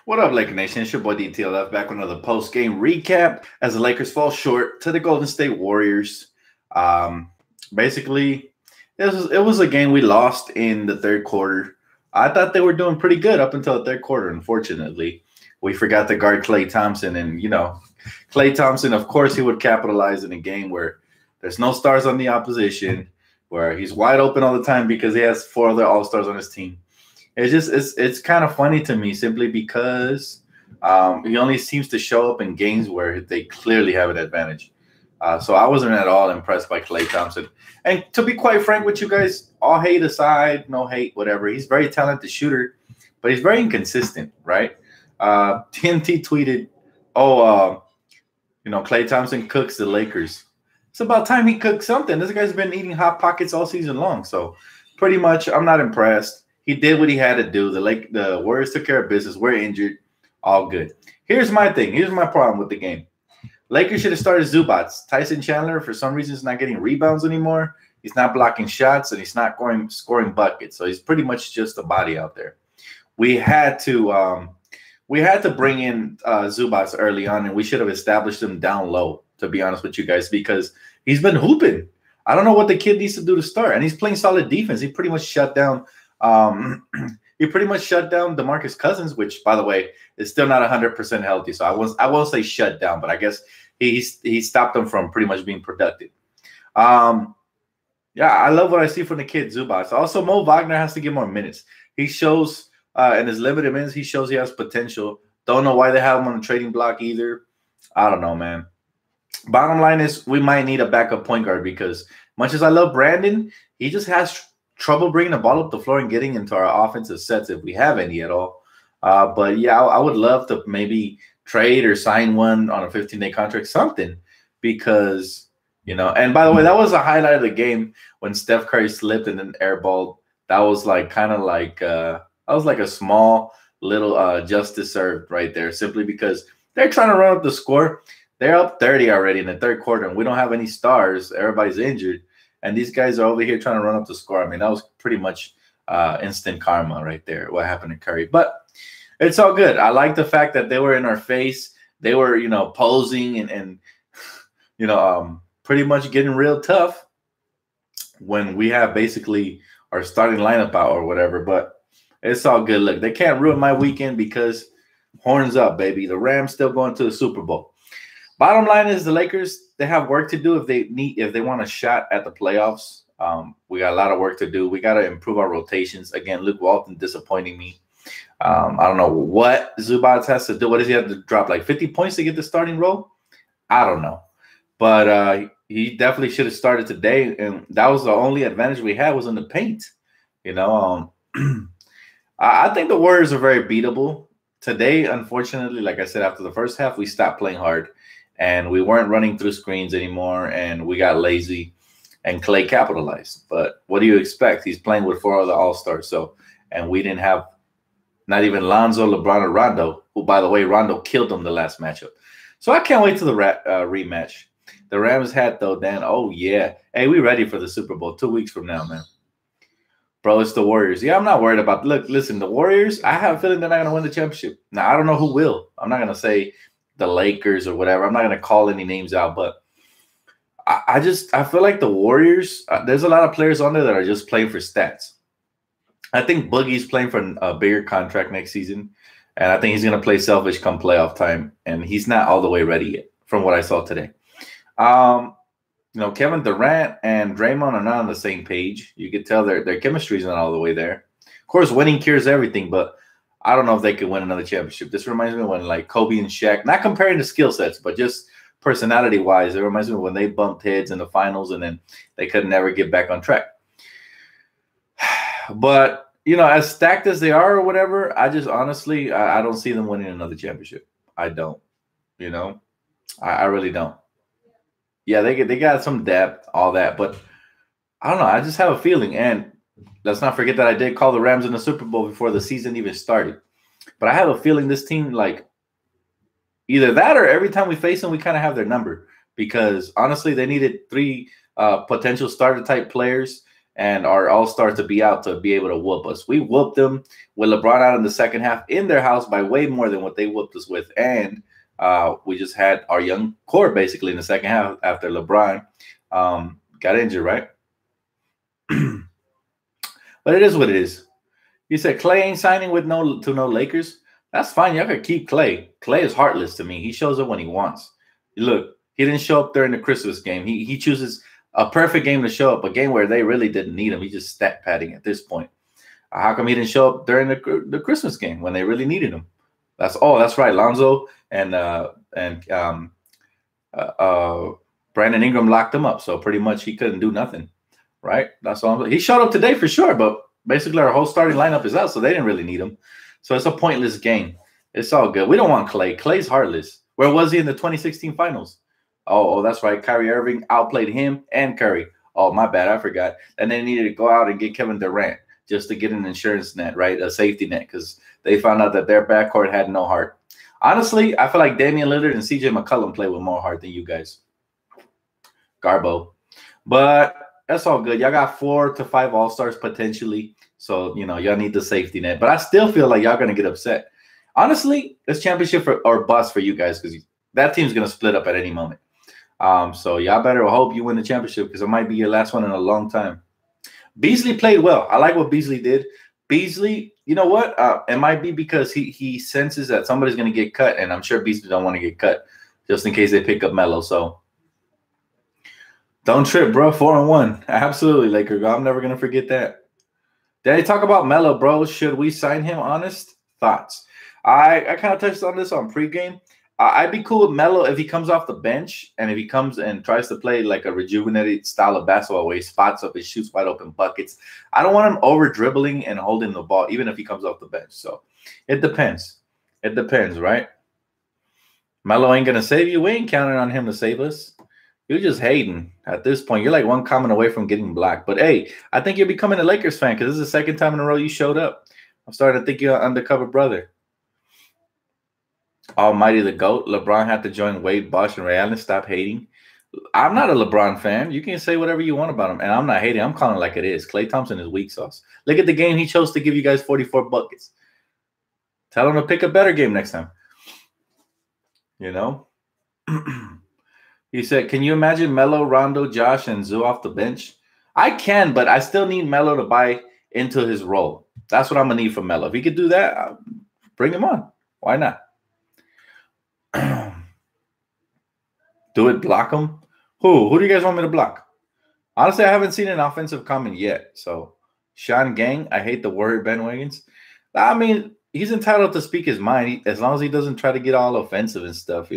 What up, Laker Nation? It's your boy DTLF back with another post-game recap as the Lakers fall short to the Golden State Warriors. Um, Basically, it was a game we lost in the third quarter. I thought they were doing pretty good up until the third quarter. Unfortunately, we forgot to guard Klay Thompson, and Klay Thompson, of course, he would capitalize in a game where there's no stars on the opposition, where he's wide open all the time because he has four other All-Stars on his team. It's kind of funny to me simply because he only seems to show up in games where they clearly have an advantage. So I wasn't at all impressed by Klay Thompson. And to be quite frank with you guys, all hate aside, no hate, whatever. He's a very talented shooter, but he's very inconsistent, right? TNT tweeted, Klay Thompson cooks the Lakers. It's about time he cooked something. This guy's been eating Hot Pockets all season long. So pretty much I'm not impressed. He did what he had to do. The Warriors took care of business. We're injured. All good. Here's my thing. Here's my problem with the game. Lakers should have started Zubats. Tyson Chandler, for some reason, is not getting rebounds anymore. He's not blocking shots, and he's not scoring buckets. So he's pretty much just a body out there. We had to bring in Zubats early on, and we should have established him down low, to be honest with you guys, because he's been hooping. I don't know what the kid needs to do to start, and he's playing solid defense. He pretty much shut down DeMarcus Cousins, which, by the way, is still not 100% healthy. So I won't say shut down, but I guess he stopped him from pretty much being productive. Yeah, I love what I see from the kid Zubats. Also, Mo Wagner has to get more minutes. He shows in his limited minutes, he shows he has potential. Don't know why they have him on the trading block either. I don't know, man. Bottom line is we might need a backup point guard because much as I love Brandon, he just has trouble bringing the ball up the floor and getting into our offensive sets if we have any at all. But yeah, I would love to maybe trade or sign one on a 15-day contract, something, because and by the way, that was a highlight of the game when Steph Curry slipped and then airballed. That was like a small little justice served right there, simply because they're trying to run up the score. They're up 30 already in the third quarter, and we don't have any stars. Everybody's injured. And these guys are over here trying to run up the score. I mean, that was pretty much instant karma right there, what happened to Curry. But it's all good. I like the fact that they were in our face. They were, posing and pretty much getting real tough when we have basically our starting lineup out or whatever. But it's all good. Look, they can't ruin my weekend because horns up, baby. The Rams still going to the Super Bowl. Bottom line is the Lakers, they have work to do if they want a shot at the playoffs. We got a lot of work to do. We got to improve our rotations. Again, Luke Walton disappointing me. I don't know what Zubats has to do. What does he have to drop, like 50 points to get the starting role? I don't know. But he definitely should have started today, and that was the only advantage we had was in the paint. I think the Warriors are very beatable. Today, unfortunately, like I said, after the first half, we stopped playing hard. And we weren't running through screens anymore, and we got lazy, and Klay capitalized. But what do you expect? He's playing with four other All-Stars. And we didn't have not even Lonzo, LeBron, or Rondo, who, by the way, Rondo killed him the last matchup. So I can't wait to the rematch. The Rams hat, though, Dan. Oh, yeah. Hey, we ready for the Super Bowl 2 weeks from now, man. Bro, it's the Warriors. Yeah, I'm not worried about – look, listen, the Warriors, I have a feeling they're not going to win the championship. Now, I don't know who will. I'm not going to say – the Lakers or whatever. I'm not going to call any names out, but I feel like the Warriors, there's a lot of players on there that are just playing for stats. I think Boogie's playing for a bigger contract next season, and I think he's going to play selfish come playoff time, and he's not all the way ready yet from what I saw today. Kevin Durant and Draymond are not on the same page. You could tell their chemistry is not all the way there. Of course, winning cures everything, but I don't know if they could win another championship. This reminds me of when, like, Kobe and Shaq, not comparing the skill sets, but just personality-wise, it reminds me of when they bumped heads in the finals and then they could never get back on track. But, as stacked as they are or whatever, I just honestly, I don't see them winning another championship. I don't, I really don't. Yeah, they got some depth, all that, but I don't know. I just have a feeling, and let's not forget that I did call the Rams in the Super Bowl before the season even started. But I have a feeling this team, like, either that or every time we face them, we kind of have their number. Because, honestly, they needed three potential starter-type players. and our all-star to be out to be able to whoop us. We whooped them with LeBron out in the second half in their house by way more than what they whooped us with. And we just had our young core basically in the second half after LeBron got injured, right? But it is what it is. You said Klay ain't signing with no Lakers. That's fine. Y'all can keep Klay. Klay is heartless to me. He shows up when he wants. Look, he didn't show up during the Christmas game. He chooses a perfect game to show up, a game where they really didn't need him. He's just stat padding at this point. How come he didn't show up during the Christmas game when they really needed him? That's right. Lonzo and Brandon Ingram locked him up, so pretty much he couldn't do nothing, right? That's all. He showed up today for sure, but basically our whole starting lineup is out, so they didn't really need him. So it's a pointless game. It's all good. We don't want Klay. Klay's heartless. Where was he in the 2016 finals? Oh, that's right. Kyrie Irving outplayed him and Curry. Oh, my bad. I forgot. And they needed to go out and get Kevin Durant just to get an insurance net, right? A safety net, because they found out that their backcourt had no heart. Honestly, I feel like Damian Lillard and CJ McCollum play with more heart than you guys. Garbo. But that's all good. Y'all got 4 to 5 All-Stars potentially. So, y'all need the safety net. But I still feel like y'all going to get upset. Honestly, it's championship or bust for you guys because that team's going to split up at any moment. So y'all better hope you win the championship because it might be your last one in a long time. Beasley played well. I like what Beasley did. Beasley, you know what? It might be because he senses that somebody's going to get cut, and I'm sure Beasley don't want to get cut just in case they pick up Melo. So don't trip, bro. 4-1. Absolutely, Laker. I'm never going to forget that. Did I talk about Melo, bro? Should we sign him? Honest thoughts. I kind of touched on this on pregame. I'd be cool with Melo if he comes off the bench and if he comes and tries to play like a rejuvenated style of basketball where he spots up and shoots wide open buckets. I don't want him over dribbling and holding the ball, even if he comes off the bench. So it depends. It depends, right? Melo ain't going to save you. We ain't counting on him to save us. You're just hating at this point. You're like one comment away from getting blocked. But, hey, I think you're becoming a Lakers fan because this is the second time in a row you showed up. I'm starting to think you're an undercover brother. Almighty the GOAT. LeBron had to join Wade, Bosh, and Ray Allen. Stop hating. I'm not a LeBron fan. You can say whatever you want about him. And I'm not hating. I'm calling it like it is. Klay Thompson is weak sauce. Look at the game he chose to give you guys 44 buckets. Tell him to pick a better game next time. He said, can you imagine Melo, Rondo, Josh, and Zoo off the bench? I can, but I still need Melo to buy into his role. That's what I'm going to need from Melo. If he could do that, bring him on. Why not? Do it, block him? Who do you guys want me to block? Honestly, I haven't seen an offensive comment yet. So, Sean Gang, I hate the Warrior bandwagons. I mean, he's entitled to speak his mind as long as he doesn't try to get all offensive and stuff,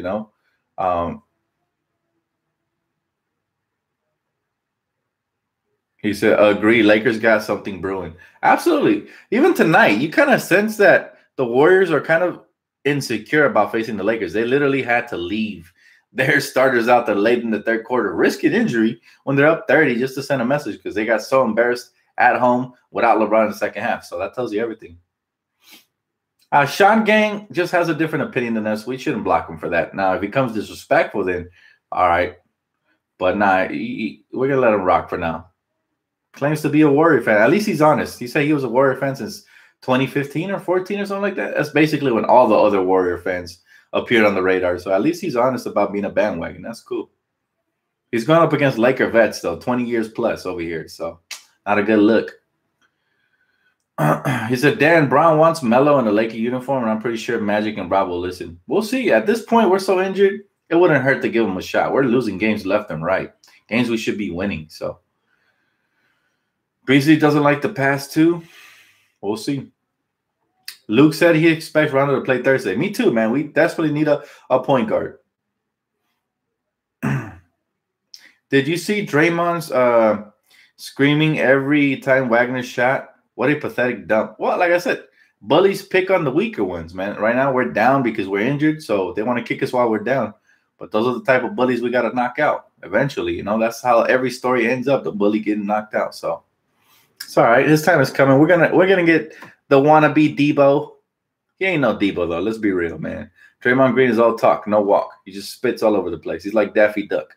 He said, agree, Lakers got something brewing. Absolutely. Even tonight, you kind of sense that the Warriors are kind of insecure about facing the Lakers. They literally had to leave their starters out there late in the third quarter, risking injury when they're up 30 just to send a message because they got so embarrassed at home without LeBron in the second half. So that tells you everything. Sean Gang just has a different opinion than us. We shouldn't block him for that. Now, if he comes disrespectful, then all right. But nah, we're going to let him rock for now. Claims to be a Warrior fan. At least he's honest. He said he was a Warrior fan since 2015 or 14 or something like that. That's basically when all the other Warrior fans appeared on the radar. So at least he's honest about being a bandwagon. That's cool. He's going up against Laker vets, though, 20 years plus over here. So not a good look. He said, Dan Brown wants Melo in a Laker uniform, and I'm pretty sure Magic and Rob will listen. We'll see. At this point, we're so injured, it wouldn't hurt to give him a shot. We're losing games left and right. Games we should be winning. So Beasley doesn't like the pass, too. We'll see. Luke said he expects Rondo to play Thursday. Me too, man. We desperately need a point guard. Did you see Draymond's screaming every time Wagner shot? What a pathetic dump. Well, like I said, bullies pick on the weaker ones, man. Right now we're down because we're injured, so they want to kick us while we're down. But those are the type of bullies we got to knock out eventually. That's how every story ends up, the bully getting knocked out. So it's all right. His time is coming. We're gonna get the wannabe Debo. He ain't no Debo, though. Let's be real, man. Draymond Green is all talk, no walk. He just spits all over the place. He's like Daffy Duck.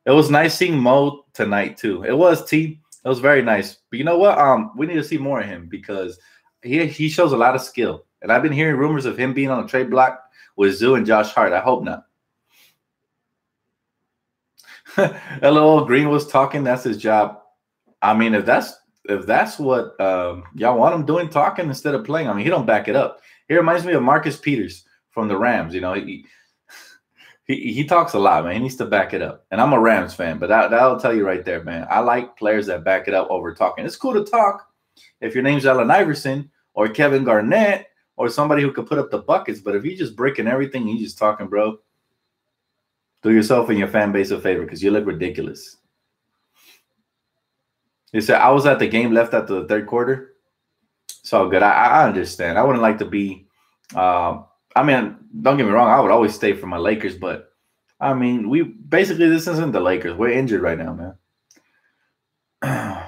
It was nice seeing Mo tonight, too. It was, T. That was very nice. But you know what? We need to see more of him because he shows a lot of skill. And I've been hearing rumors of him being on a trade block with Zoo and Josh Hart. I hope not. LOL Green was talking. That's his job. I mean, if that's what y'all want him doing, talking instead of playing. I mean, he don't back it up. He reminds me of Marcus Peters from the Rams. You know, he talks a lot, man. He needs to back it up. And I'm a Rams fan, but that'll tell you right there, man. I like players that back it up over talking. It's cool to talk if your name's Allen Iverson or Kevin Garnett or somebody who could put up the buckets. But if you're just breaking everything, you just talking, bro, do yourself and your fan base a favor because you look ridiculous. He said, I was at the game left after the third quarter. So good. I understand. I wouldn't like to be I mean, don't get me wrong. I would always stay for my Lakers, but I mean, this isn't the Lakers. We're injured right now, man.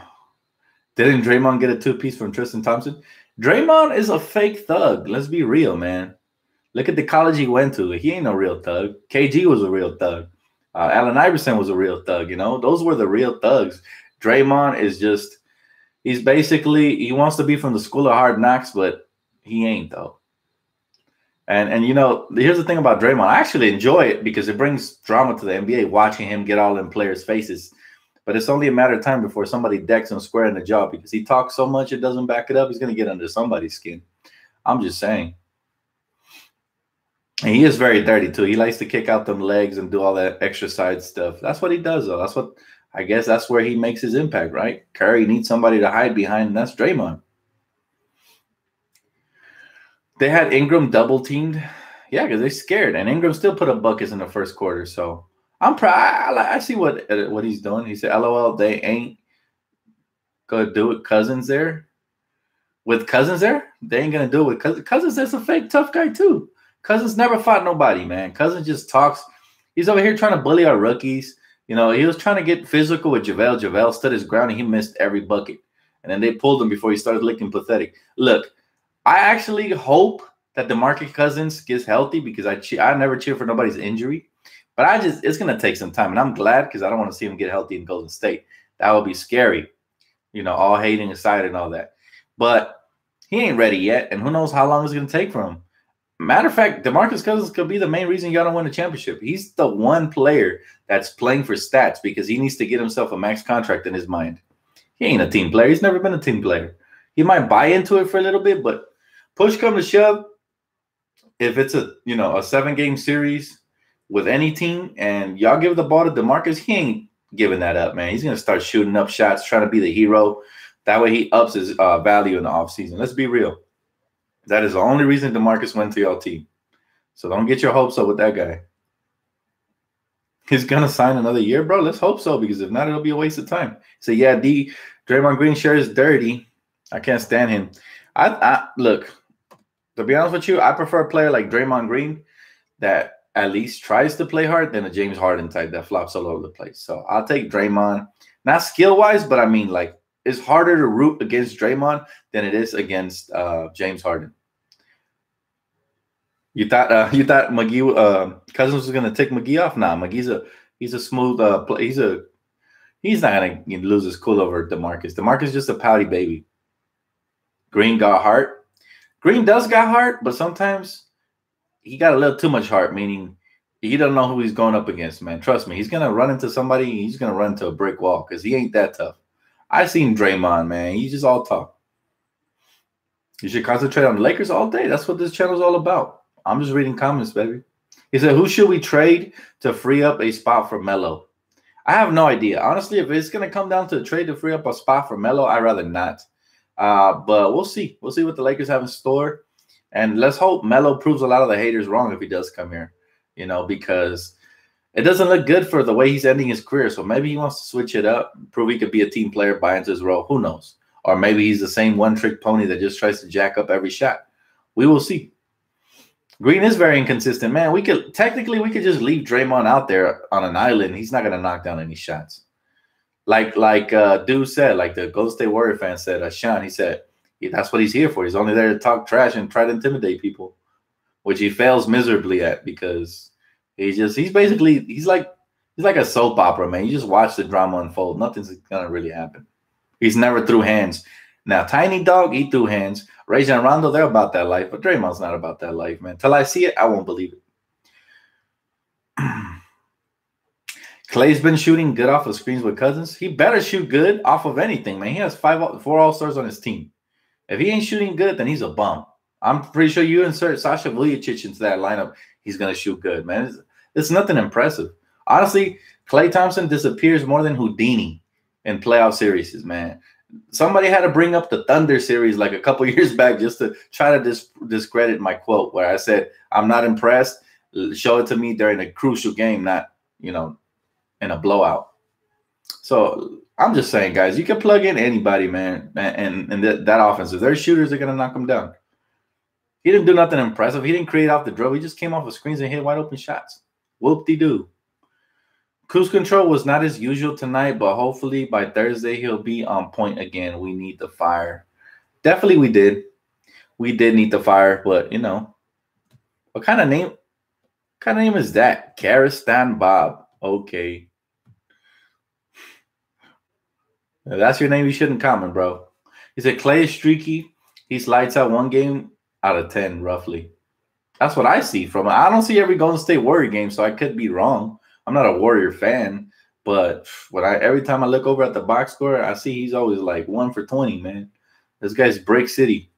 Didn't Draymond get a two-piece from Tristan Thompson? Draymond is a fake thug. Let's be real, man. Look at the college he went to. He ain't no real thug. KG was a real thug. Allen Iverson was a real thug. You know, those were the real thugs. Draymond is just, he wants to be from the school of hard knocks, but he ain't though. And you know, here's the thing about Draymond. I actually enjoy it because it brings drama to the NBA, watching him get all in players' faces. But it's only a matter of time before somebody decks him square in the jaw because he talks so much it doesn't back it up. He's going to get under somebody's skin. I'm just saying. And he is very dirty too. He likes to kick out them legs and do all that extra side stuff. That's what he does, though. I guess that's where he makes his impact, right? Curry needs somebody to hide behind, and that's Draymond. They had Ingram double teamed. Yeah, because they're scared. And Ingram still put up buckets in the first quarter. So I'm proud. I see what he's doing. He said, LOL, they ain't going to do it. Cousins there. With Cousins there, they ain't going to do it with Cousins. Cousins is a fake tough guy, too. Cousins never fought nobody, man. Cousins just talks. He's over here trying to bully our rookies. You know, he was trying to get physical with JaVale. JaVale stood his ground, and he missed every bucket. And then they pulled him before he started looking pathetic. Look, I actually hope that DeMarcus Cousins gets healthy because I never cheer for nobody's injury. But it's going to take some time. And I'm glad because I don't want to see him get healthy in Golden State. That would be scary, you know, all hating aside and all that. But he ain't ready yet. And who knows how long it's going to take for him. Matter of fact, DeMarcus Cousins could be the main reason y'all don't win a championship. He's the one player that's playing for stats because he needs to get himself a max contract in his mind. He ain't a team player. He's never been a team player. He might buy into it for a little bit, but push come to shove, if it's a 7-game series with any team and y'all give the ball to DeMarcus, he ain't giving that up, man. He's going to start shooting up shots, trying to be the hero. That way he ups his value in the offseason. Let's be real. That is the only reason DeMarcus went to your team. So don't get your hopes up with that guy. He's going to sign another year, bro. Let's hope so, because if not, it'll be a waste of time. So, yeah, Draymond Green sure is dirty. I can't stand him. Look, to be honest with you, I prefer a player like Draymond Green that at least tries to play hard than a James Harden type that flops all over the place. So I'll take Draymond. Not skill-wise, but I mean, like, it's harder to root against Draymond than it is against James Harden. You thought McGee Cousins was gonna take McGee off? Nah, he's a smooth he's not gonna lose his cool over DeMarcus. DeMarcus is just a pouty baby. Green got heart. Green does got heart, but sometimes he got a little too much heart, meaning he doesn't know who he's going up against, man. Trust me, he's gonna run into somebody. He's gonna run into a brick wall because he ain't that tough. I seen Draymond, man. He's just all talk. You should concentrate on the Lakers all day. That's what this channel is all about. I'm just reading comments, baby. He said, who should we trade to free up a spot for Melo? I have no idea. Honestly, if it's going to come down to a trade to free up a spot for Melo, I'd rather not. But we'll see. We'll see what the Lakers have in store. And let's hope Melo proves a lot of the haters wrong if he does come here, because it doesn't look good for the way he's ending his career. So maybe he wants to switch it up, prove he could be a team player, buy into his role. Who knows? Or maybe he's the same one-trick pony that just tries to jack up every shot. We will see. Green is very inconsistent, man. We could just leave Draymond out there on an island. He's not going to knock down any shots. Like dude said, like the Golden State Warrior fan said, Sean, he said, that's what he's here for. He's only there to talk trash and try to intimidate people, which he fails miserably at because he's like a soap opera, man. You just watch the drama unfold. Nothing's going to really happen. He's never threw hands. Now, Tiny Dog, he threw hands. Rajon Rondo, they're about that life, but Draymond's not about that life, man. Till I see it, I won't believe it. Klay's been shooting good off of screens with Cousins. He better shoot good off of anything, man. He has 4 All-Stars on his team. If he ain't shooting good, then he's a bum. I'm pretty sure you insert Sasha Vujacic into that lineup, he's going to shoot good, man. It's nothing impressive. Honestly, Klay Thompson disappears more than Houdini in playoff series, man. Somebody had to bring up the Thunder series like a couple years back just to try to discredit my quote where I said, I'm not impressed. Show it to me during a crucial game, not, in a blowout. So I'm just saying, guys, you can plug in anybody, man, and that offense. If they're shooters, they're going to knock them down. He didn't do nothing impressive. He didn't create off the dribble. He just came off of screens and hit wide open shots. Whoop-de-doo. Cruise control was not as usual tonight, but hopefully by Thursday he'll be on point again. We need the fire. Definitely we did. We did need the fire, but, what kind of name is that? Karistan Bob. Okay. If that's your name, you shouldn't comment, bro. He said Klay is streaky. He's lights out 1 game out of 10, roughly. That's what I see from it. I don't see every Golden State Warrior game, so I could be wrong. I'm not a Warrior fan, but every time I look over at the box score, I see he's always like 1 for 20, man. This guy's break city.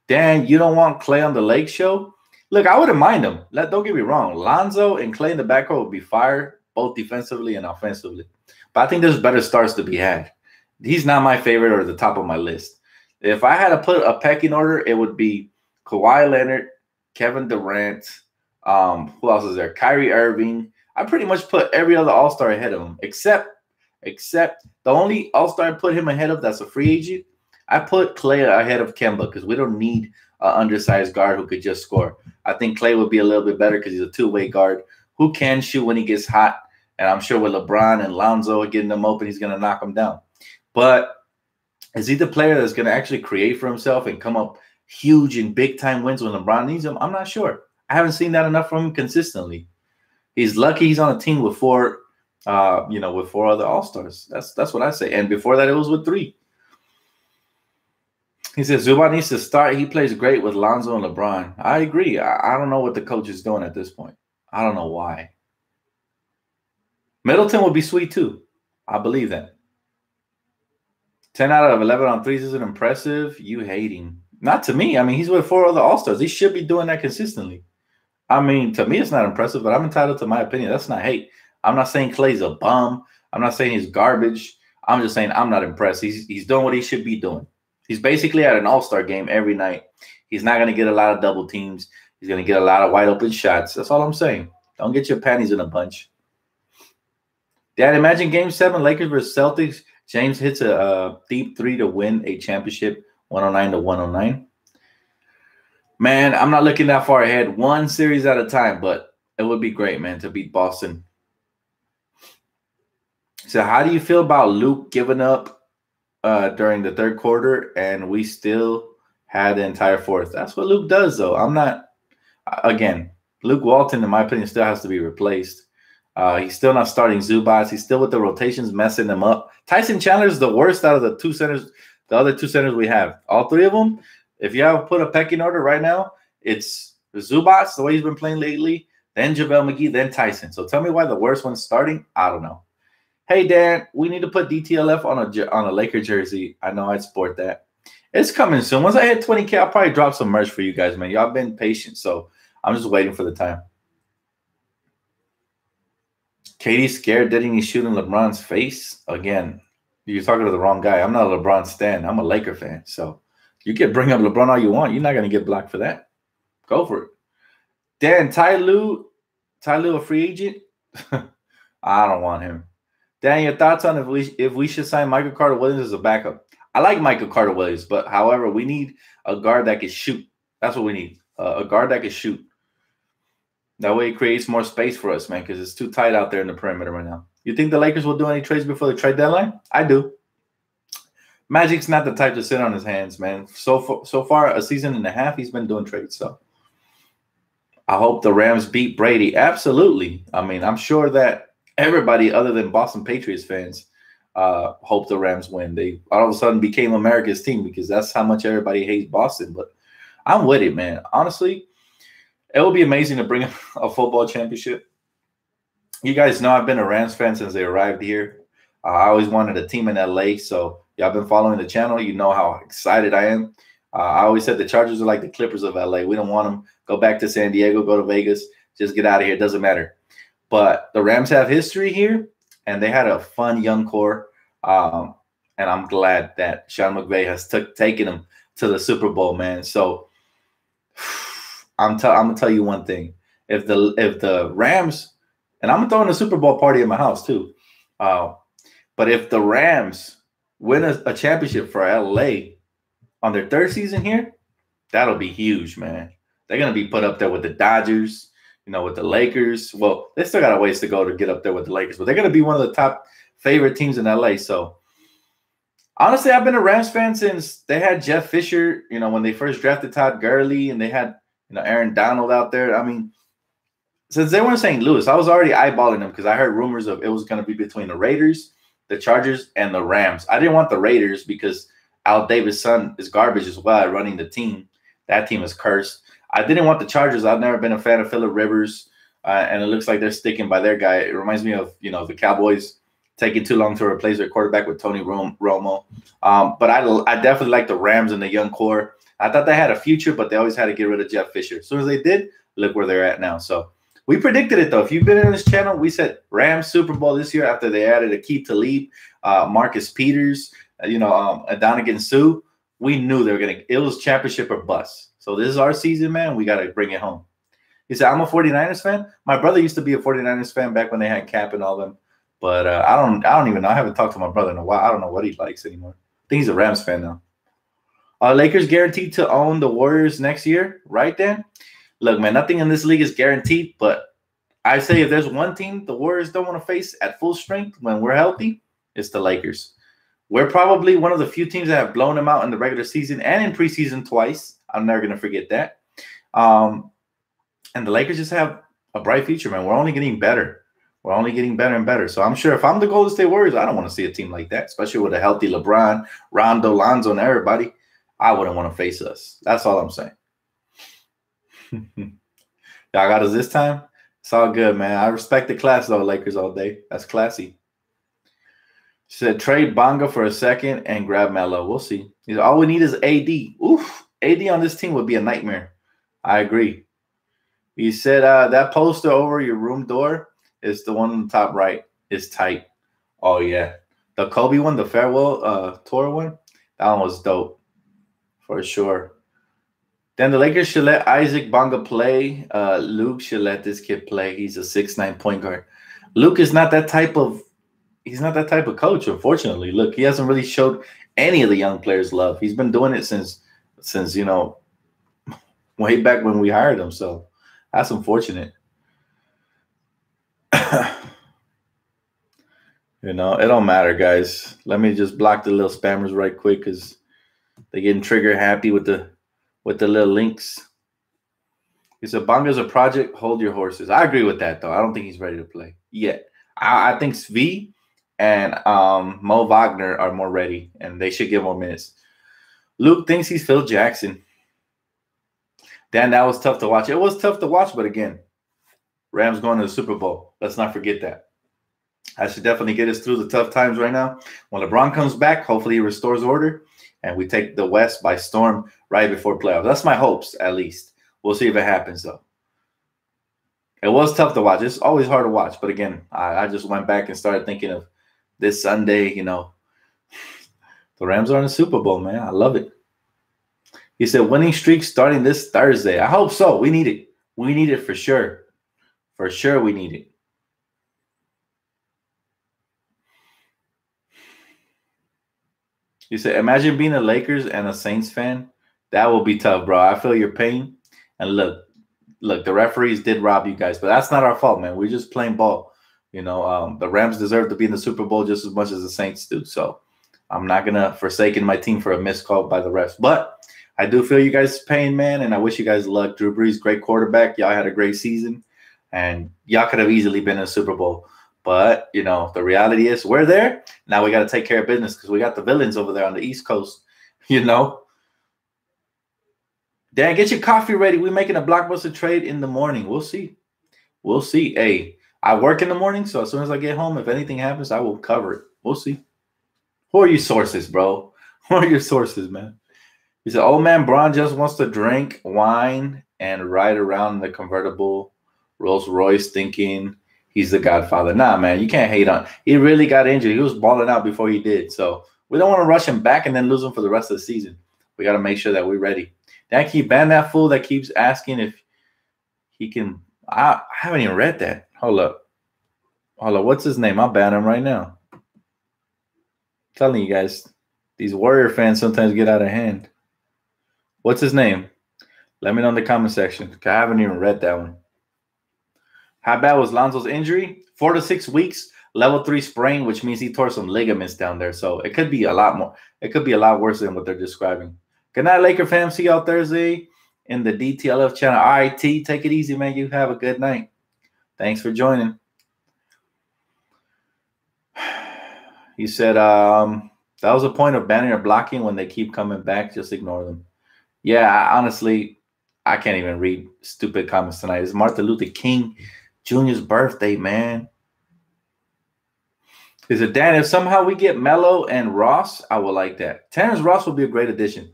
Dan, you don't want Klay on the Lake show? Look, I wouldn't mind him. Don't get me wrong. Lonzo and Klay in the backcourt would be fire, both defensively and offensively. But I think there's better starts to be had. He's not my favorite or the top of my list. If I had to put a pecking order, it would be Kawhi Leonard, Kevin Durant. Who else is there? Kyrie Irving. I pretty much put every other All-Star ahead of him, except the only All-Star I put him ahead of that's a free agent. I put Klay ahead of Kemba because we don't need an undersized guard who could just score. I think Klay would be a little bit better because he's a two-way guard who can shoot when he gets hot. And I'm sure with LeBron and Lonzo getting them open, he's going to knock them down. But is he the player that's going to actually create for himself and come up huge and big-time wins when LeBron needs him? I'm not sure. I haven't seen that enough from him consistently. He's lucky he's on a team with 4 other All-Stars. That's what I say. And before that, it was with 3. He says Zubac needs to start. He plays great with Lonzo and LeBron. I agree. I don't know what the coach is doing at this point. I don't know why. Middleton would be sweet too. I believe that. 10 out of 11 on threes isn't impressive. You hating. Not to me. I mean, he's with 4 other All-Stars. He should be doing that consistently. I mean, to me, it's not impressive, but I'm entitled to my opinion. That's not hate. I'm not saying Klay's a bum. I'm not saying he's garbage. I'm just saying I'm not impressed. He's doing what he should be doing. He's basically at an All-Star game every night. He's not going to get a lot of double teams. He's going to get a lot of wide open shots. That's all I'm saying. Don't get your panties in a bunch. Dad, imagine Game 7, Lakers versus Celtics. James hits a deep 3 to win a championship, 109-109. Man, I'm not looking that far ahead. 1 series at a time, but it would be great, man, to beat Boston. So how do you feel about Luke giving up during the 3rd quarter and we still had the entire 4th? That's what Luke does, though. Again, Luke Walton, in my opinion, still has to be replaced. He's still not starting Zubac. He's still with the rotations, messing them up. Tyson Chandler is the worst out of the 2 centers, the other 2 centers we have. All 3 of them, if you have put a pecking order right now, it's Zubac, the way he's been playing lately, then JaVale McGee, then Tyson. So tell me why the worst one's starting. I don't know. Hey, Dan, we need to put DTLF on a Laker jersey. I know I'd sport that. It's coming soon. Once I hit 20K, I'll probably drop some merch for you guys, man. Y'all been patient, so I'm just waiting for the time. Katie's scared. Didn't he shoot in LeBron's face? Again, you're talking to the wrong guy. I'm not a LeBron stan. I'm a Laker fan. So you can bring up LeBron all you want. You're not going to get blocked for that. Go for it. Dan, Ty Lue a free agent? I don't want him. Dan, your thoughts on if we should sign Michael Carter-Williams as a backup? I like Michael Carter-Williams, but however, we need a guard that can shoot. That's what we need. A guard that can shoot. That way it creates more space for us, man, because it's too tight out there in the perimeter right now. You think the Lakers will do any trades before the trade deadline? I do. Magic's not the type to sit on his hands, man. So far, a season and a half, he's been doing trades. So I hope the Rams beat Brady. Absolutely. I mean, I'm sure that everybody other than Boston Patriots fans hope the Rams win. They all of a sudden became America's team because that's how much everybody hates Boston. But I'm with it, man. Honestly, it will be amazing to bring a football championship. You guys know I've been a Rams fan since they arrived here. I always wanted a team in LA, so y'all been following the channel. You know how excited I am. I always said the Chargers are like the Clippers of LA. We don't want them. Go back to San Diego, go to Vegas. Just get out of here. It doesn't matter. But the Rams have history here, and they had a fun young core. And I'm glad that Sean McVay has taken them to the Super Bowl, man. So I'm gonna tell you one thing: if the Rams, and I'm throwing a Super Bowl party in my house too, but if the Rams win a championship for LA on their third season here, that'll be huge, man. They're gonna be put up there with the Dodgers, with the Lakers. Well, they still got a ways to go to get up there with the Lakers, but they're gonna be one of the top favorite teams in LA. So honestly, I've been a Rams fan since they had Jeff Fisher, when they first drafted Todd Gurley, and they had Aaron Donald out there. I mean, since they were in St. Louis, I was already eyeballing them because I heard rumors of it was going to be between the Raiders, the Chargers, and the Rams. I didn't want the Raiders because Al Davis' son is garbage as well at running the team. That team is cursed. I didn't want the Chargers. I've never been a fan of Phillip Rivers, and it looks like they're sticking by their guy. It reminds me of, the Cowboys taking too long to replace their quarterback with Tony Romo. But I definitely like the Rams and the young core. I thought they had a future, but they always had to get rid of Jeff Fisher. As soon as they did, look where they're at now. So we predicted it, though. If you've been in this channel, we said Rams Super Bowl this year after they added Aqib Talib, Marcus Peters, Adonigan Sue. We knew they were going to – it was championship or bust. So this is our season, man. We got to bring it home. He said, I'm a 49ers fan. My brother used to be a 49ers fan back when they had Cap and all them. But I don't even know. I haven't talked to my brother in a while. I don't know what he likes anymore. I think he's a Rams fan now. Lakers guaranteed to own the Warriors next year, right, Dan? Look, man, nothing in this league is guaranteed, but I say if there's one team the Warriors don't want to face at full strength when we're healthy, it's the Lakers. We're probably one of the few teams that have blown them out in the regular season and in preseason twice. I'm never going to forget that. And the Lakers just have a bright future, man. We're only getting better. We're only getting better and better. So I'm sure if I'm the Golden State Warriors, I don't want to see a team like that, especially with a healthy LeBron, Rondo, Lonzo, and everybody. I wouldn't want to face us. That's all I'm saying. Y'all got us this time? It's all good, man. I respect the class, though, Lakers all day. That's classy. She said, trade Bonga for a second and grab Melo. We'll see. He said, all we need is AD. Oof. AD on this team would be a nightmare. I agree. He said, that poster over your room door is the one on the top right. It's tight. Oh, yeah. The Kobe one, the farewell tour one, that one was dope. For sure. Then the Lakers should let Isaac Bonga play. Luke should let this kid play. He's a 6'9" point guard. Luke is not that type of coach, unfortunately. Look, he hasn't really showed any of the young players love. He's been doing it since way back when we hired him. So that's unfortunate. It don't matter, guys. Let me just block the little spammers right quick because they're getting trigger happy with the little links. He said, Bonga's a project. Hold your horses. I agree with that, though. I don't think he's ready to play yet. I think Svi and Mo Wagner are more ready, and they should get more minutes. Luke thinks he's Phil Jackson. Dan, that was tough to watch. It was tough to watch, but again, Rams going to the Super Bowl. Let's not forget that. I should definitely get us through the tough times right now. When LeBron comes back, hopefully he restores order, and we take the West by storm right before playoffs. That's my hopes, at least. We'll see if it happens, though. It was tough to watch. It's always hard to watch. But, again, I just went back and started thinking of this Sunday, the Rams are in the Super Bowl, man. I love it. He said, winning streak starting this Thursday. I hope so. We need it. We need it for sure. For sure we need it. He said, imagine being a Lakers and a Saints fan. That will be tough, bro. I feel your pain. And look, the referees did rob you guys, but that's not our fault, man. We're just playing ball. The Rams deserve to be in the Super Bowl just as much as the Saints do. So I'm not going to forsake my team for a missed call by the refs. But I do feel you guys' pain, man, and I wish you guys luck. Drew Brees, great quarterback. Y'all had a great season, and y'all could have easily been in the Super Bowl. But But, you know, the reality is we're there. Now we got to take care of business because we got the villains over there on the East Coast, you know. Dan, get your coffee ready. We're making a blockbuster trade in the morning. We'll see. We'll see. Hey, I work in the morning, so as soon as I get home, if anything happens, I will cover it. We'll see. Who are your sources, bro? Who are your sources, man? He said, old man Braun just wants to drink wine and ride around in the convertible Rolls Royce thinking he's the Godfather. Nah, man, you can't hate on. He really got injured. He was balling out before he did. So we don't want to rush him back and then lose him for the rest of the season. We got to make sure that we're ready. Then keep ban that fool that keeps asking if he can. I haven't even read that. Hold up. What's his name? I'll ban him right now. I'm telling you guys, these Warrior fans sometimes get out of hand. What's his name? Let me know in the comment section. I haven't even read that one. How bad was Lonzo's injury? 4 to 6 weeks, level 3 sprain, which means he tore some ligaments down there. So it could be a lot more. It could be a lot worse than what they're describing. Good night, Laker fam. See y'all Thursday in the DTLF channel. All right, T, take it easy, man. You have a good night. Thanks for joining. He said that was a point of banning or blocking when they keep coming back. Just ignore them. Yeah, honestly, I can't even read stupid comments tonight. It's Martin Luther King Jr.'s birthday, man. He said, Dan, if somehow we get Melo and Ross, I would like that. Terrence Ross would be a great addition.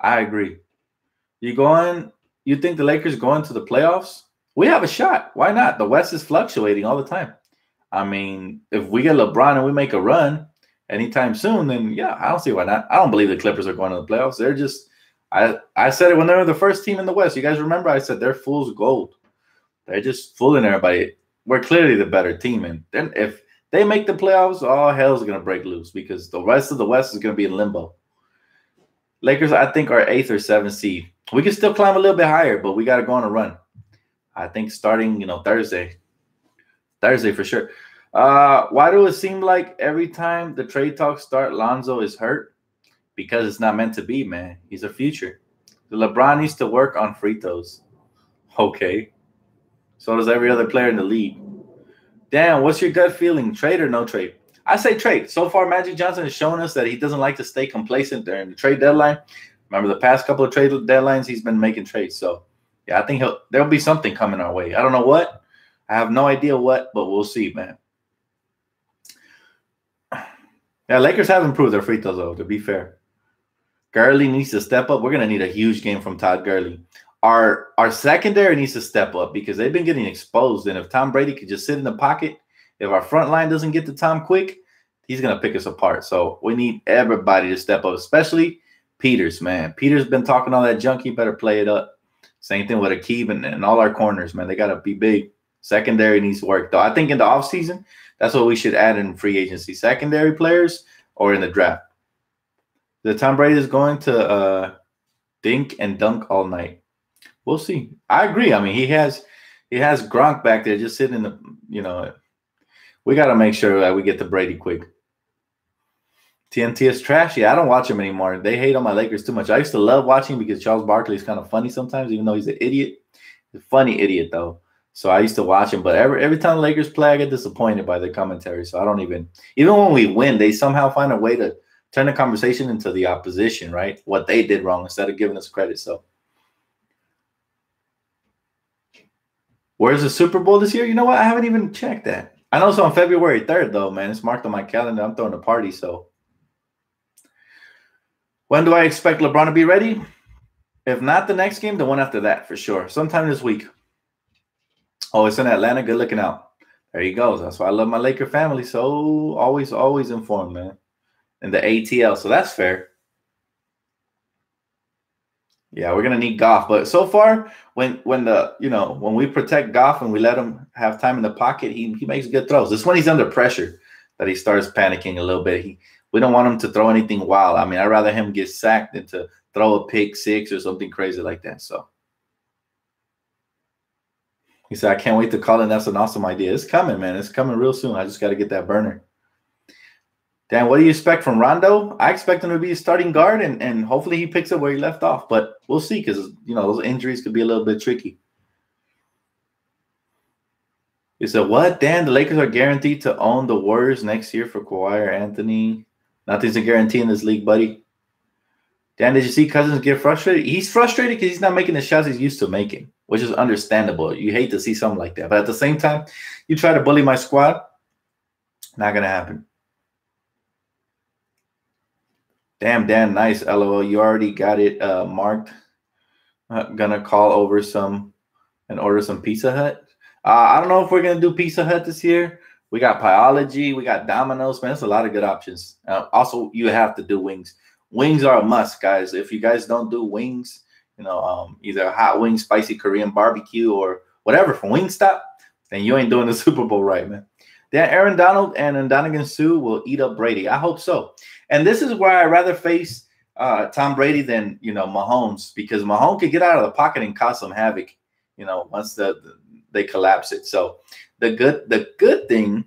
I agree. You think the Lakers going to the playoffs? We have a shot. Why not? The West is fluctuating all the time. I mean, if we get LeBron and we make a run anytime soon, then yeah, I don't see why not. I don't believe the Clippers are going to the playoffs. They're just I said it when they were the first team in the West. You guys remember I said they're fool's gold. They're just fooling everybody. We're clearly the better team. And then if they make the playoffs, all hell's going to break loose because the rest of the West is going to be in limbo. Lakers, I think, are 8th or 7th seed. We can still climb a little bit higher, but we got to go on a run. I think starting, Thursday. Thursday for sure. Why do it seem like every time the trade talks start, Lonzo is hurt? Because it's not meant to be, man. He's a future. The LeBron needs to work on free throws. Okay. So does every other player in the league. Dan, what's your gut feeling? Trade or no trade? I say trade. So far, Magic Johnson has shown us that he doesn't like to stay complacent during the trade deadline. Remember the past couple of trade deadlines, he's been making trades. So, yeah, I think there'll be something coming our way. I don't know what. I have no idea what, but we'll see, man. Yeah, Lakers have improved their free throws, though, to be fair. Gurley needs to step up. We're going to need a huge game from Todd Gurley. Our secondary needs to step up because they've been getting exposed. And if Tom Brady could just sit in the pocket, if our front line doesn't get to Tom quick, he's going to pick us apart. So we need everybody to step up, especially Peters, man. Peters been talking all that junk. He better play it up. Same thing with Akeem and all our corners, man. They got to be big. Secondary needs work, though. I think in the offseason, that's what we should add in free agency. Secondary players or in the draft. The Tom Brady is going to dink and dunk all night. We'll see. I agree. I mean, he has Gronk back there just sitting in the, we got to make sure that we get to Brady quick. TNT is trash. Yeah, I don't watch him anymore. They hate on my Lakers too much. I used to love watching because Charles Barkley is kind of funny sometimes, even though he's an idiot. He's a funny idiot, though. So I used to watch him. But every time the Lakers play, I get disappointed by their commentary. So I don't even when we win, they somehow find a way to turn the conversation into the opposition, right? What they did wrong instead of giving us credit. So where's the Super Bowl this year? You know what? I haven't even checked that. I know it's on February 3rd, though, man. It's marked on my calendar. I'm throwing a party, so. When do I expect LeBron to be ready? If not the next game, the one after that, for sure. Sometime this week. Oh, it's in Atlanta. Good looking out. There he goes. That's why I love my Laker family. So always informed, man. And the ATL, so that's fair. Yeah, we're gonna need Goff, but so far, when we protect Goff and we let him have time in the pocket, he makes good throws. It's when he's under pressure that he starts panicking a little bit. We don't want him to throw anything wild. I mean, I'd rather him get sacked than to throw a pick six or something crazy like that. So he said, I can't wait to call in. That's an awesome idea. It's coming, man. It's coming real soon. I just got to get that burner. Dan, what do you expect from Rondo? I expect him to be a starting guard, and hopefully he picks up where he left off. But we'll see because, those injuries could be a little bit tricky. He said, what? Dan, the Lakers are guaranteed to own the Warriors next year for Kawhi or Anthony. Nothing's a guarantee in this league, buddy. Dan, did you see Cousins get frustrated? He's frustrated because he's not making the shots he's used to making, which is understandable. You hate to see something like that. But at the same time, you try to bully my squad, not going to happen. Damn, Dan, nice. LOL. You already got it marked. Gonna call over some and order some Pizza Hut. I don't know if we're gonna do Pizza Hut this year. We got Pyology, we got Domino's, man. There's a lot of good options. Also, you have to do wings. Wings are a must, guys. If you guys don't do wings, either hot wings, spicy Korean barbecue, or whatever from Wingstop, then you ain't doing the Super Bowl right, man. Then Aaron Donald and Ndamukong Suh will eat up Brady. I hope so. And this is where I'd rather face Tom Brady than Mahomes, because Mahomes could get out of the pocket and cause some havoc, once they collapse it. So the good thing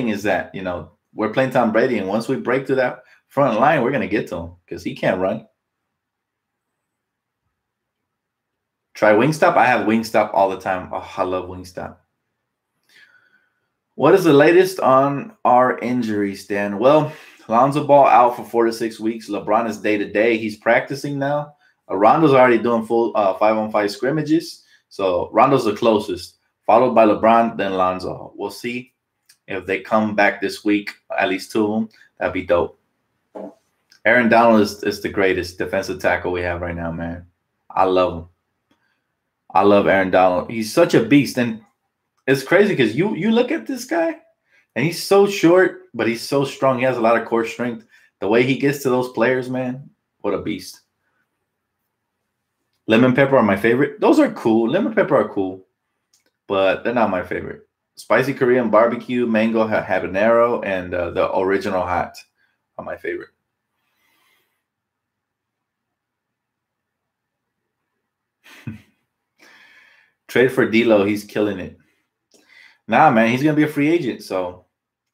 is that we're playing Tom Brady, and once we break through that front line, we're gonna get to him because he can't run. Try Wingstop. I have Wingstop all the time. Oh, I love Wingstop. What is the latest on our injuries, Dan? Well, Lonzo Ball out for 4 to 6 weeks. LeBron is day-to-day. He's practicing now. Rondo's already doing full 5-on-5 scrimmages. So Rondo's the closest, followed by LeBron, then Lonzo. We'll see if they come back this week, at least 2 of them. That'd be dope. Aaron Donald is the greatest defensive tackle we have right now, man. I love him. I love Aaron Donald. He's such a beast. And it's crazy because you look at this guy, and he's so short, but he's so strong. He has a lot of core strength. The way he gets to those players, man, what a beast. Lemon pepper are my favorite. Those are cool. Lemon pepper are cool, but they're not my favorite. Spicy Korean barbecue, mango habanero, and the original hot are my favorite. Trade for D'Lo. He's killing it. Nah, man, he's going to be a free agent, so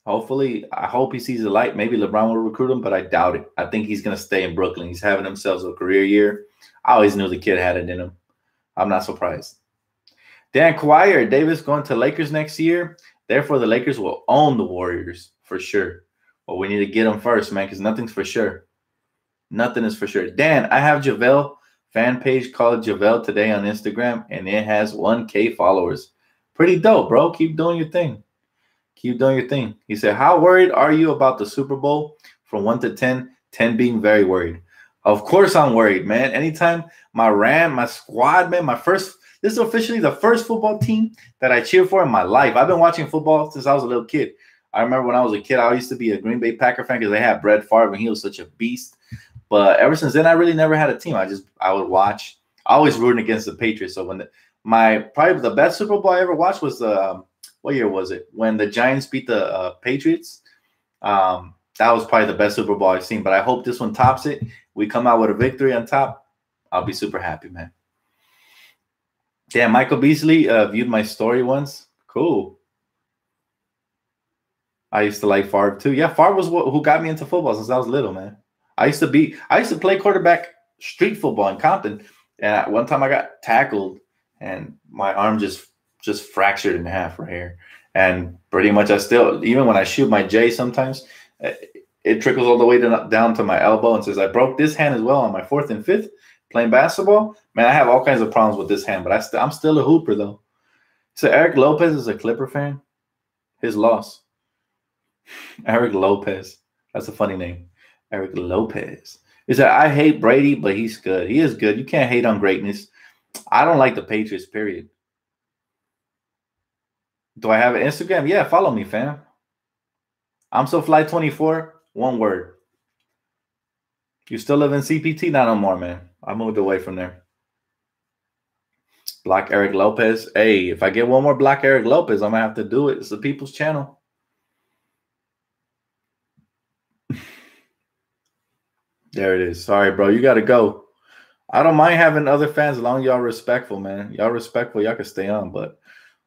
hopefully, I hope he sees the light. Maybe LeBron will recruit him, but I doubt it. I think he's going to stay in Brooklyn. He's having himself a career year. I always knew the kid had it in him. I'm not surprised. Dan, Kawhi or Davis going to Lakers next year. Therefore, the Lakers will own the Warriors for sure. But we need to get them first, man, because nothing's for sure. Nothing is for sure. Dan, I have JaVale fan page called JaVale Today on Instagram, and it has 1K followers. Pretty dope, bro. Keep doing your thing. Keep doing your thing. He said, how worried are you about the Super Bowl from 1 to 10? 10 being very worried. Of course I'm worried, man. Anytime my squad, man, this is officially the first football team that I cheer for in my life. I've been watching football since I was a little kid. I remember when I was a kid, I used to be a Green Bay Packer fan because they had Brett Favre and he was such a beast. But ever since then, I really never had a team. I would watch. I always rooting against the Patriots. So probably the best Super Bowl I ever watched was what year was it? When the Giants beat the Patriots. That was probably the best Super Bowl I've seen. But I hope this one tops it. We come out with a victory on top. I'll be super happy, man. Damn, Michael Beasley viewed my story once. Cool. I used to like Favre too. Yeah, Favre was who got me into football since I was little, man. I used to play quarterback street football in Compton. And one time I got tackled and my arm just fractured in half right here. And pretty much even when I shoot my J sometimes, it trickles all the way down to my elbow. And says I broke this hand as well on my 4th and 5th playing basketball. Man, I have all kinds of problems with this hand, but I'm still a hooper though. So Eric Lopez is a Clipper fan. His loss. Eric Lopez. That's a funny name. Eric Lopez. He said, I hate Brady, but he's good. He is good. You can't hate on greatness. I don't like the Patriots, period. Do I have an Instagram? Yeah, follow me, fam. I'm so fly 24. One word. You still live in CPT? Not no more, man. I moved away from there. Block Eric Lopez. Hey, if I get one more block Eric Lopez, I'm going to have to do it. It's the people's channel. There it is. Sorry, bro. You got to go. I don't mind having other fans as long as y'all respectful, man. Y'all respectful, y'all can stay on. But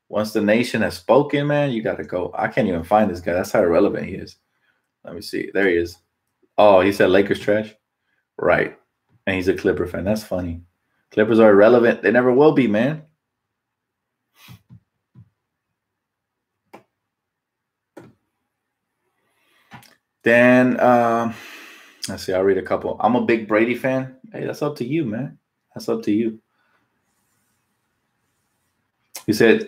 once the nation has spoken, man, you got to go. I can't even find this guy. That's how irrelevant he is. Let me see. There he is. Oh, he said Lakers trash? Right. And he's a Clipper fan. That's funny. Clippers are irrelevant. They never will be, man. Then let's see. I'll read a couple. I'm a big Brady fan. Hey, that's up to you, man. That's up to you. He said,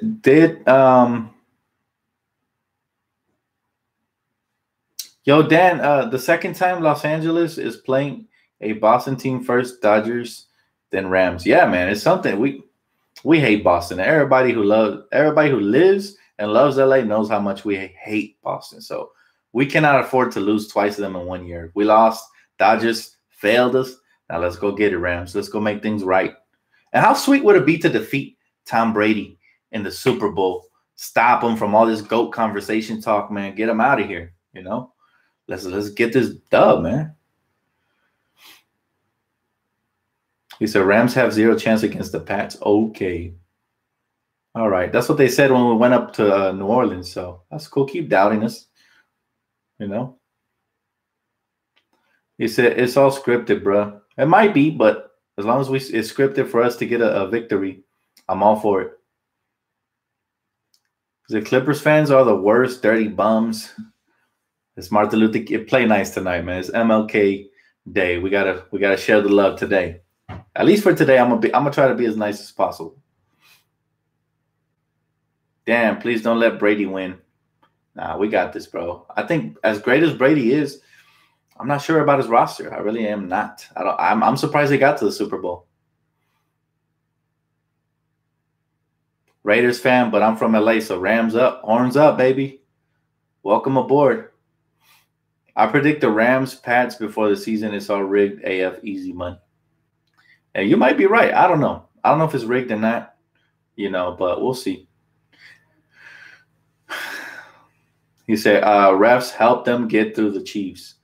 Yo, Dan, the second time Los Angeles is playing a Boston team first, Dodgers, then Rams. Yeah, man, it's something. We hate Boston. Everybody who lives and loves LA knows how much we hate Boston. So we cannot afford to lose twice of them in 1 year. We lost. Dodgers failed us. Now let's go get it, Rams. Let's go make things right. And how sweet would it be to defeat Tom Brady in the Super Bowl? Stop him from all this GOAT conversation talk, man. Get him out of here, you know? Let's get this dub, man. He said Rams have 0 chance against the Pats. Okay. All right. That's what they said when we went up to New Orleans. So that's cool. Keep doubting us. You know? He said it's all scripted, bro. It might be, but as long as it's scripted for us to get a victory, I'm all for it. The Clippers fans are the worst dirty bums. It's Martin Luther King. Play nice tonight, man. It's MLK Day. We gotta share the love today. At least for today, I'm gonna try to be as nice as possible. Damn, please don't let Brady win. Nah, we got this, bro. I think as great as Brady is, I'm not sure about his roster. I really am not. I'm surprised they got to the Super Bowl. Raiders fan, but I'm from LA, so Rams up, horns up, baby. Welcome aboard. I predict the Rams Pats before the season. It's all rigged. AF easy money. And you might be right. I don't know. I don't know if it's rigged or not, you know, but we'll see. He said refs help them get through the Chiefs.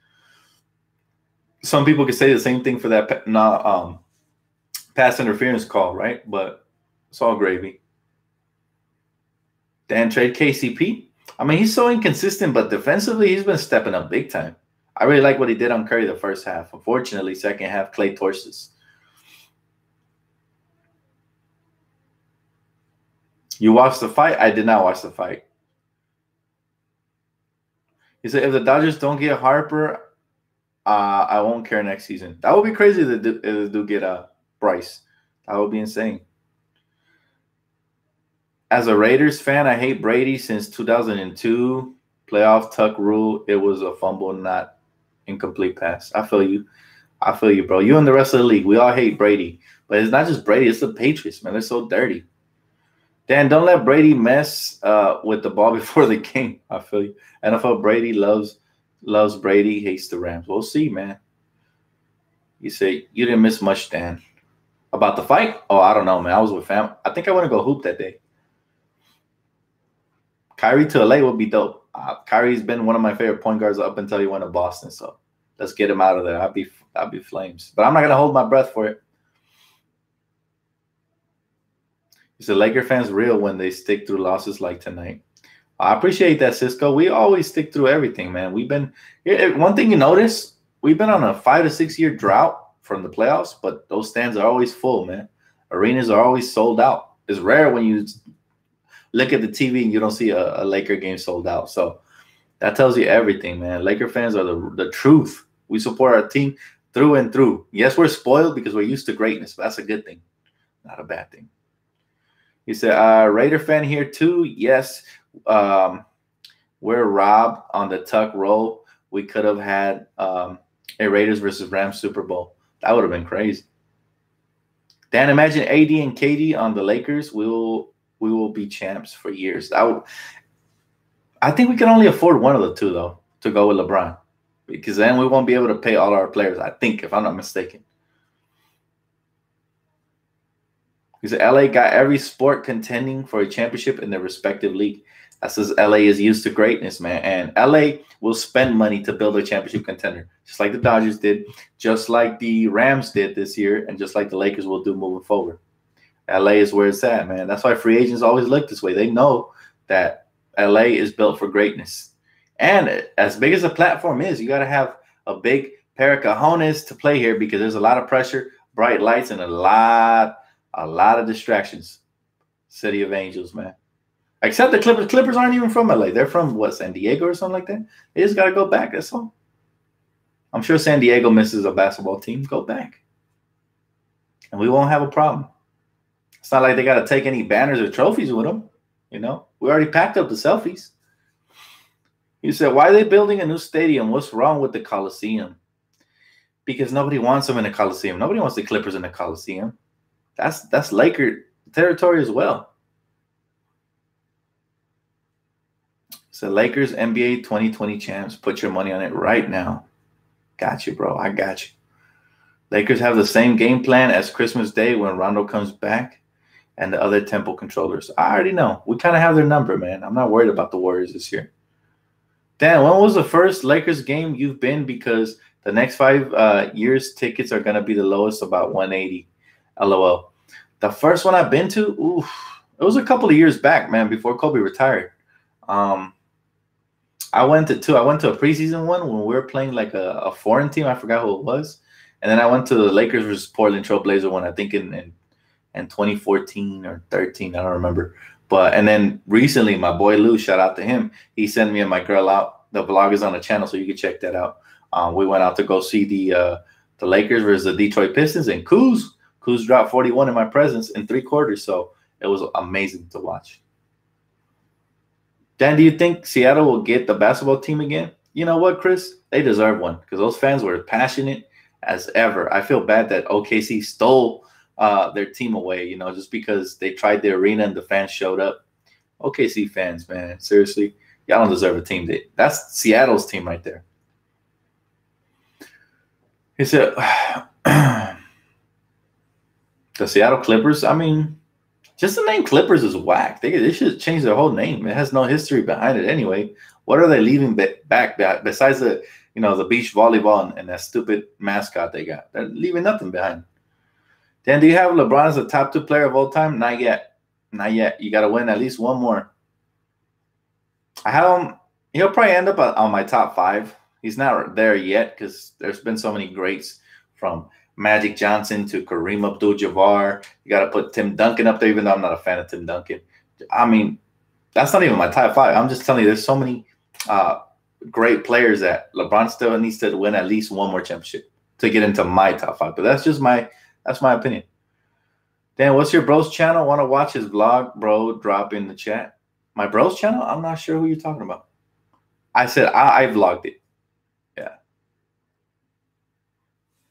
Some people could say the same thing for that pass interference call, right? But it's all gravy. Dan, trade KCP. I mean, he's so inconsistent, but defensively, he's been stepping up big time. I really like what he did on Curry the first half. Unfortunately, second half, Klay torches. You watched the fight? I did not watch the fight. He said, if the Dodgers don't get Harper, I won't care next season. That would be crazy if they do get Bryce. That would be insane. As a Raiders fan, I hate Brady since 2002. Playoff tuck rule. It was a fumble, not incomplete pass. I feel you. I feel you, bro. You and the rest of the league. We all hate Brady. But it's not just Brady. It's the Patriots, man. They're so dirty. Dan, don't let Brady mess with the ball before the game. I feel you. NFL Brady loves Brady, hates the Rams. We'll see, man. You say you didn't miss much, Dan. About the fight? Oh, I don't know, man. I was with fam. I think I want to go hoop that day. Kyrie to LA would be dope. Kyrie's been one of my favorite point guards up until he went to Boston. So let's get him out of there. I'd be flames. But I'm not gonna hold my breath for it. He said Laker fans real when they stick through losses like tonight. I appreciate that, Cisco. We always stick through everything, man. One thing you notice, we've been on a 5 to 6 year drought from the playoffs, but those stands are always full, man. Arenas are always sold out. It's rare when you look at the TV and you don't see a Laker game sold out. So that tells you everything, man. Laker fans are the truth. We support our team through and through. Yes, we're spoiled because we're used to greatness, but that's a good thing, not a bad thing. He said, Raider fan here too. Yes, we're robbed on the tuck roll. We could have had a Raiders versus Rams Super Bowl. That would have been crazy. Dan, imagine AD and KD on the Lakers. We will be champs for years. I think we can only afford one of the two, though, to go with LeBron. Because then we won't be able to pay all our players, I think, if I'm not mistaken. He said LA got every sport contending for a championship in their respective league. That says LA is used to greatness, man. And LA will spend money to build a championship contender, just like the Dodgers did, just like the Rams did this year, and just like the Lakers will do moving forward. LA is where it's at, man. That's why free agents always look this way. They know that LA is built for greatness. And as big as the platform is, you got to have a big pair of cojones to play here because there's a lot of pressure, bright lights, and a lot of distractions. City of Angels, man. Except the Clippers. Clippers aren't even from LA. They're from, what, San Diego or something like that? They just got to go back. That's all. I'm sure San Diego misses a basketball team. Go back. And we won't have a problem. It's not like they got to take any banners or trophies with them. You know, we already packed up the selfies. He said, why are they building a new stadium? What's wrong with the Coliseum? Because nobody wants them in the Coliseum. Nobody wants the Clippers in the Coliseum. That's Laker territory as well. So Lakers NBA 2020 champs. Put your money on it right now. Got you, bro. I got you. Lakers have the same game plan as Christmas Day when Rondo comes back and the other Temple controllers. I already know. We kind of have their number, man. I'm not worried about the Warriors this year. Dan, when was the first Lakers game you've been? Because the next 5 years, tickets are going to be the lowest, about 180. LOL. The first one I've been to, it was a couple of years back, man, before Kobe retired. I went to two. I went to a preseason one when we were playing like a foreign team. I forgot who it was. And then I went to the Lakers versus Portland Trailblazer one, I think in 2014 or 13. I don't remember. And then recently, my boy Lou, shout out to him, he sent me and my girl out. The vlog is on the channel, so you can check that out. We went out to go see the Lakers versus the Detroit Pistons, and Kuz dropped 41 in my presence in 3 quarters. So it was amazing to watch. Dan, do you think Seattle will get the basketball team again? You know what, Chris? They deserve one because those fans were passionate as ever. I feel bad that OKC stole their team away, you know, just because they tried the arena and the fans showed up. OKC fans, man, seriously, y'all don't deserve a team. That's Seattle's team right there. He said, the Seattle Clippers, I mean, just the name Clippers is whack. They should change their whole name. It has no history behind it anyway. What are they leaving back besides the beach volleyball and that stupid mascot they got? They're leaving nothing behind. Dan, do you have LeBron as a top 2 player of all time? Not yet. Not yet. You got to win at least one more. I have him. He'll probably end up on my top 5. He's not there yet because there's been so many greats from Magic Johnson to Kareem Abdul-Jabbar. You got to put Tim Duncan up there, even though I'm not a fan of Tim Duncan. I mean, that's not even my top 5. I'm just telling you, there's so many great players that LeBron still needs to win at least one more championship to get into my top 5. But that's just my opinion. Dan, what's your bro's channel? Want to watch his vlog, bro? Drop in the chat. My bro's channel? I'm not sure who you're talking about. I said I vlogged it. Yeah.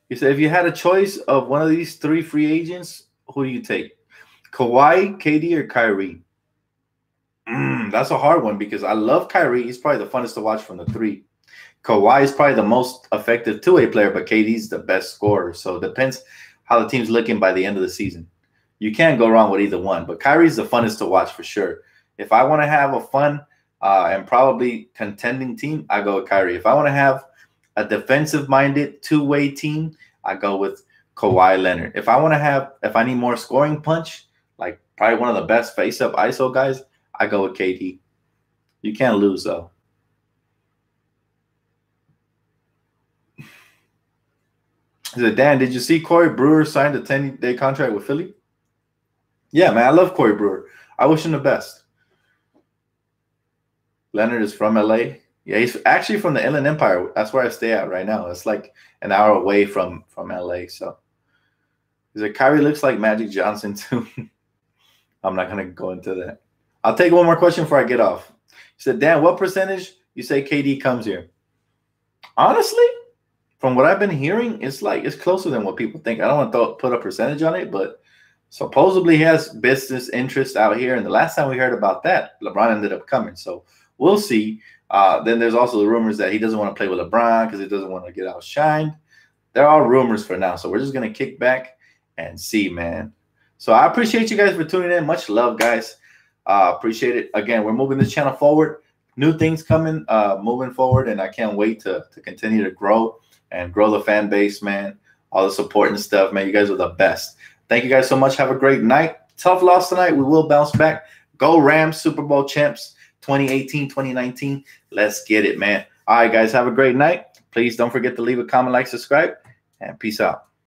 He said, if you had a choice of one of these 3 free agents, who do you take? Kawhi, KD, or Kyrie? That's a hard one because I love Kyrie. He's probably the funnest to watch from the 3. Kawhi is probably the most effective 2-way player, but KD's the best scorer. So it depends how the team's looking by the end of the season. You can't go wrong with either one, but Kyrie's the funnest to watch for sure. If I want to have a fun and probably contending team, I go with Kyrie. If I want to have a defensive-minded 2-way team, I go with Kawhi Leonard. If I need more scoring punch, like probably one of the best face-up ISO guys, I go with KD. You can't lose, though. He said, Dan, did you see Corey Brewer signed a 10-day contract with Philly? Yeah, man, I love Corey Brewer. I wish him the best. Leonard is from LA. Yeah, he's actually from the Inland Empire. That's where I stay at right now. It's like an hour away from LA. So he said, Kyrie looks like Magic Johnson too. I'm not going to go into that. I'll take one more question before I get off. He said, Dan, what percentage you say KD comes here? Honestly, from what I've been hearing, it's closer than what people think. I don't want to put a percentage on it, but supposedly he has business interests out here. And the last time we heard about that, LeBron ended up coming. So we'll see. Then there's also the rumors that he doesn't want to play with LeBron because he doesn't want to get outshined. They're all rumors for now. So we're just going to kick back and see, man. So I appreciate you guys for tuning in. Much love, guys. Appreciate it. Again, we're moving this channel forward. New things coming, moving forward. And I can't wait to continue to grow and grow the fan base, man. All the support and stuff, man. You guys are the best. Thank you guys so much. Have a great night. Tough loss tonight. We will bounce back. Go Rams, Super Bowl champs, 2018, 2019. Let's get it, man. All right, guys. Have a great night. Please don't forget to leave a comment, like, subscribe, and peace out.